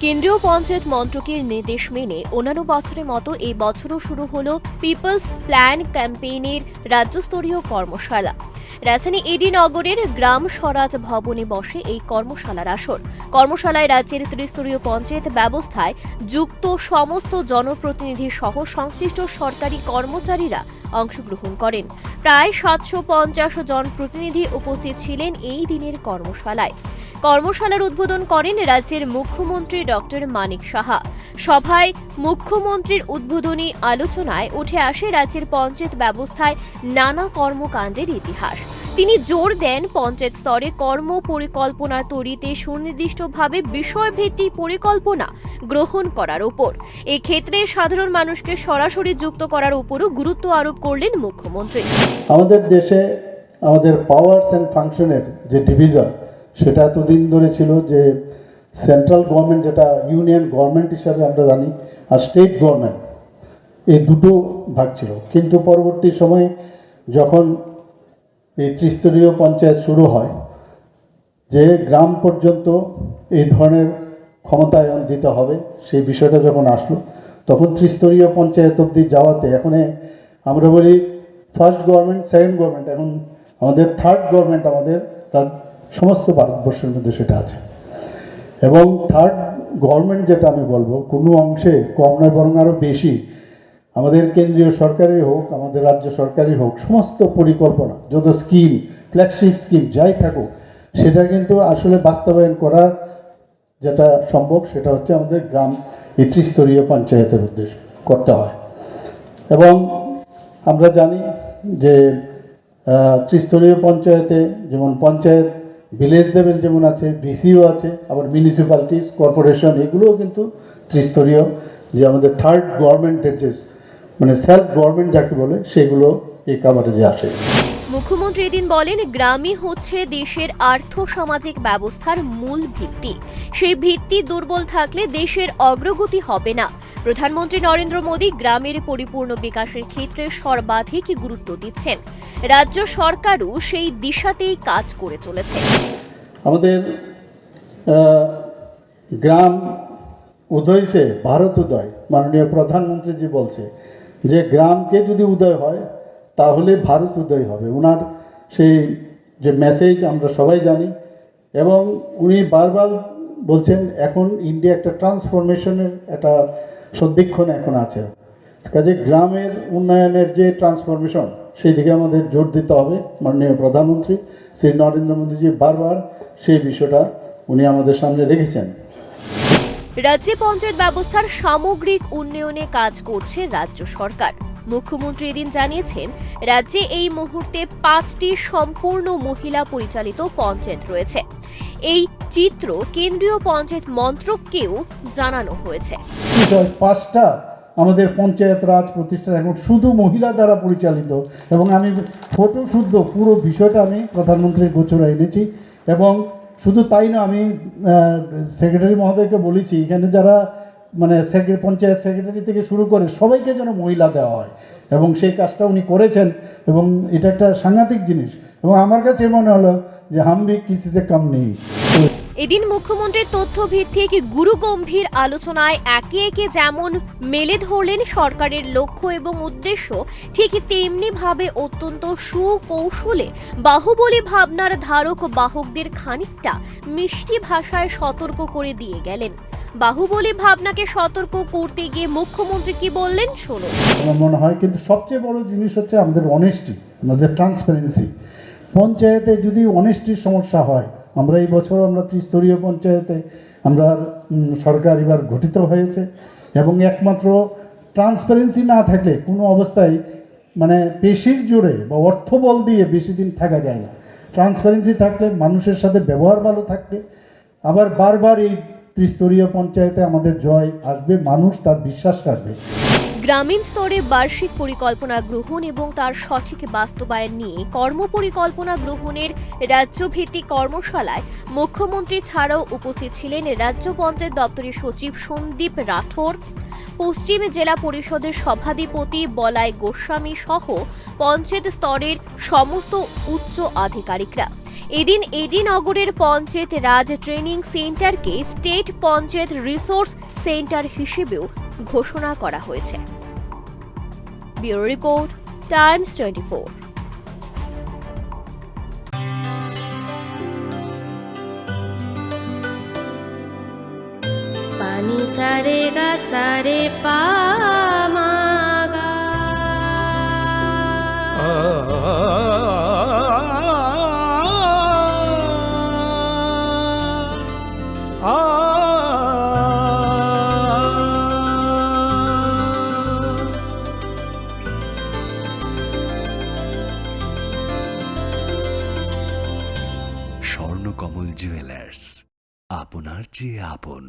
কেন্দ্রীয় পঞ্চায়েত মন্ত্রকের নির্দেশ মেনে অন্যান্য বছরের মতো এই বছরও শুরু হলো পিপলস প্ল্যান ক্যাম্পেইনের রাজ্যস্তরীয় কর্মশালা। রাজধানী এডি নগরের গ্রাম স্বরাজ ভবনে বসে এই কর্মশালার আসর। কর্মশালায় রাজ্যের ত্রিস্তরীয় পঞ্চায়েত ব্যবস্থায় যুক্ত সমস্ত জনপ্রতিনিধি সহ সংশ্লিষ্ট সরকারি কর্মচারীরা অংশগ্রহণ করেন। প্রায় 750 জন প্রতিনিধি উপস্থিত ছিলেন এই দিনের কর্মশালায়। কর্মশালার উদ্বোধন করেন রাজ্যের মুখ্যমন্ত্রী ডক্টর মানিক সাহা। সভায় মুখ্যমন্ত্রীর উদ্বোধনী আলোচনায় উঠে আসে রাজ্যের পঞ্চায়েত ব্যবস্থায় নানা কর্মকাণ্ডের ইতিহাস। তিনি জোর দেন পঞ্চায়েত স্তরে কর্ম পরিকল্পনা তৈরিতে সুনির্দিষ্টভাবে বিষয়ভিত্তিক পরিকল্পনা গ্রহণ করার উপর। এক্ষেত্রে সাধারণ মানুষকে সরাসরি যুক্ত করার উপরও গুরুত্ব আরোপ করলেন মুখ্যমন্ত্রী। আমাদের দেশে আমাদের পাওয়ারস অ্যান্ড ফাংশনের যে ডিভিশন, সেটা এতদিন ধরে ছিল যে সেন্ট্রাল গভর্নমেন্ট, যেটা ইউনিয়ন গভর্নমেন্ট হিসাবে আমরা জানি, আর স্টেট গভর্নমেন্ট, এই দুটো ভাগ ছিল। কিন্তু পরবর্তী সময়ে যখন এই ত্রিস্তরীয় পঞ্চায়েত শুরু হয়, যে গ্রাম পর্যন্ত এই ধরনের ক্ষমতায়ন দিতে হবে, সেই বিষয়টা যখন আসলো, তখন ত্রিস্তরীয় পঞ্চায়েত অবধি যাওয়াতে এখন আমরা বলি ফার্স্ট গভর্নমেন্ট, সেকেন্ড গভর্নমেন্ট, এখন আমাদের থার্ড গভর্নমেন্ট আমাদের সমস্ত ভারতবর্ষের মধ্যে সেটা আছে। এবং থার্ড গভর্নমেন্ট যেটা আমি বলবো, কোনো অংশে কম নয়, বরং আরও বেশি আমাদের কেন্দ্রীয় সরকারই হোক, আমাদের রাজ্য সরকারই হোক, সমস্ত পরিকল্পনা, যত স্কিম, ফ্ল্যাগশিপ স্কিম যাই থাকুক, সেটা কিন্তু আসলে বাস্তবায়ন করার যেটা সম্ভব, সেটা হচ্ছে আমাদের গ্রাম এই ত্রিস্তরীয় পঞ্চায়েতের উদ্দেশ্যে করতে হয়। এবং আমরা জানি যে ত্রিস্তরীয় পঞ্চায়েতে যেমন পঞ্চায়েত ভিলেজ লেভেল যেমন আছে, ভিসিও আছে, আবার মিউনিসিপ্যালিটিস, কর্পোরেশন, এগুলোও কিন্তু ত্রিস্তরীয়, যে আমাদের থার্ড গভর্নমেন্টের যে মানে সেলফ গভর্নমেন্ট যাকে বলে, সেগুলো এই কাভারেজে আসে। মুখ্যমন্ত্রী এদিন বলেন, গ্রামই হচ্ছে দেশের আর্থ সামাজিক ব্যবস্থার মূল ভিত্তি। সেই ভিত্তি দুর্বল থাকলে দেশের অগ্রগতি হবে না। প্রধানমন্ত্রী নরেন্দ্র মোদী গ্রামের পরিপূর্ণ বিকাশের ক্ষেত্রে সর্বাধিক গুরুত্ব দিচ্ছেন। রাজ্য সরকারও সেই দিশাতেই কাজ করে চলেছে। আমাদের গ্রাম উদয় সে ভারত উদয়, মাননীয় প্রধানমন্ত্রীজি বলছে যে গ্রামকে যদি উদয় হয় তাহলে ভারত উদয় হবে। ওনার সেই যে মেসেজ আমরা সবাই জানি, এবং উনি বারবার বলছেন এখন ইন্ডিয়া একটা ট্রান্সফরমেশনের একটা সন্ধিক্ষণ এখন আছে। কাজে গ্রামের উন্নয়নের যে ট্রান্সফরমেশন, সেই দিকে আমাদের জোর দিতে হবে। মাননীয় প্রধানমন্ত্রী শ্রী নরেন্দ্র মোদীজি বারবার সেই বিষয়টা উনি আমাদের সামনে রেখেছেন। রাজ্যে পঞ্চায়েত ব্যবস্থার সামগ্রিক উন্নয়নে কাজ করছে রাজ্য সরকার। মুখ্যমন্ত্রী এদিন জানিয়েছেন, রাজ্যে এই মুহূর্তে 5টি সম্পূর্ণ মহিলা পরিচালিত পঞ্চায়েত রয়েছে। এই চিত্র কেন্দ্রীয় পঞ্চায়েত মন্ত্রককেও জানানো হয়েছে। 5টা আমাদের পঞ্চায়েত রাজ প্রতিষ্ঠান এখন শুধু মহিলা দ্বারা পরিচালিত, এবং আমি ফটো শুদ্ধ পুরো বিষয়টা আমি প্রধানমন্ত্রীর গোচরে এনেছি। এবং শুধু তাই না, আমি সেক্রেটারি মহোদয়কে বলেছি এখানে যারা মানে পঞ্চায়েত সেক্রেটারি থেকে শুরু করে সবাইকে যেন মহিলা দেওয়া হয়, এবং সেই কাজটা উনি করেছেন। এবং এটা একটা সাংঘাতিক জিনিস, এবং আমার কাছে মনে হলো যে হাম ভি কিসি সে কম নেই। এদিন মুখ্যমন্ত্রীর তথ্যভিত্তিক গুরুগম্ভীর আলোচনায় একে একে যেমন মেলে ধরলেন সরকারের লক্ষ্য এবং উদ্দেশ্য, ঠিক তেমনি ভাবে অত্যন্ত সুকৌশলে বাহুবলী ভাবনার ধারক বাহকদের খানিকটা মিষ্টি ভাষায় সতর্ক করে দিয়ে গেলেন। বাহুবলী ভাবনাকে সতর্ক করতে গিয়ে মুখ্যমন্ত্রী কি বললেন শুনুন। আমার মনে হয় কিন্তু সবচেয়ে বড় জিনিস হচ্ছে আমাদের অনেস্টি, আমাদের ট্রান্সপারেন্সি। পঞ্চায়েতে যদি অনেস্টির সমস্যা হয়, আমরা এই বছর আমরা ত্রিস্তরীয় পঞ্চায়েতে আমরা সরকার এবার গঠিত হয়েছে, এবং একমাত্র ট্রান্সপারেন্সি না থাকলে কোনো অবস্থায় মানে পেশির জোরে বা অর্থবল দিয়ে বেশি দিন থাকা যায় না। ট্রান্সপারেন্সি থাকলে, মানুষের সাথে ব্যবহার ভালো থাকলে, আবার বারবার এই ত্রিস্তরীয় পঞ্চায়েতে আমাদের জয় আসবে, মানুষ তার বিশ্বাস রাখবে। গ্রামীণ স্তরে বার্ষিক পরিকল্পনা গ্রহণ এবং তার সঠিক বাস্তবায়ন নিয়ে কর্মপরিকল্পনা গ্রহণের রাজ্যভিত্তিক কর্মশালায় মুখ্যমন্ত্রী ছাড়াও উপস্থিত ছিলেন রাজ্য পঞ্চায়েত দপ্তরের সচিব সন্দীপ রাঠোর, পশ্চিম জেলা পরিষদের সভাধিপতি বলাই গোস্বামী সহ পঞ্চায়েত স্তরের সমস্ত উচ্চ আধিকারিকরা। এদিন এডি নগরের পঞ্চায়েত রাজ ট্রেনিং সেন্টারকে স্টেট পঞ্চায়েত রিসোর্স সেন্টার হিসেবেও ঘোষণা করা হয়েছে। Bureau report, Times 24। पानी सारे गा सारे पामागा স্বর্ণকমল জুয়েলার্স, আপনার চেয়ে আপন।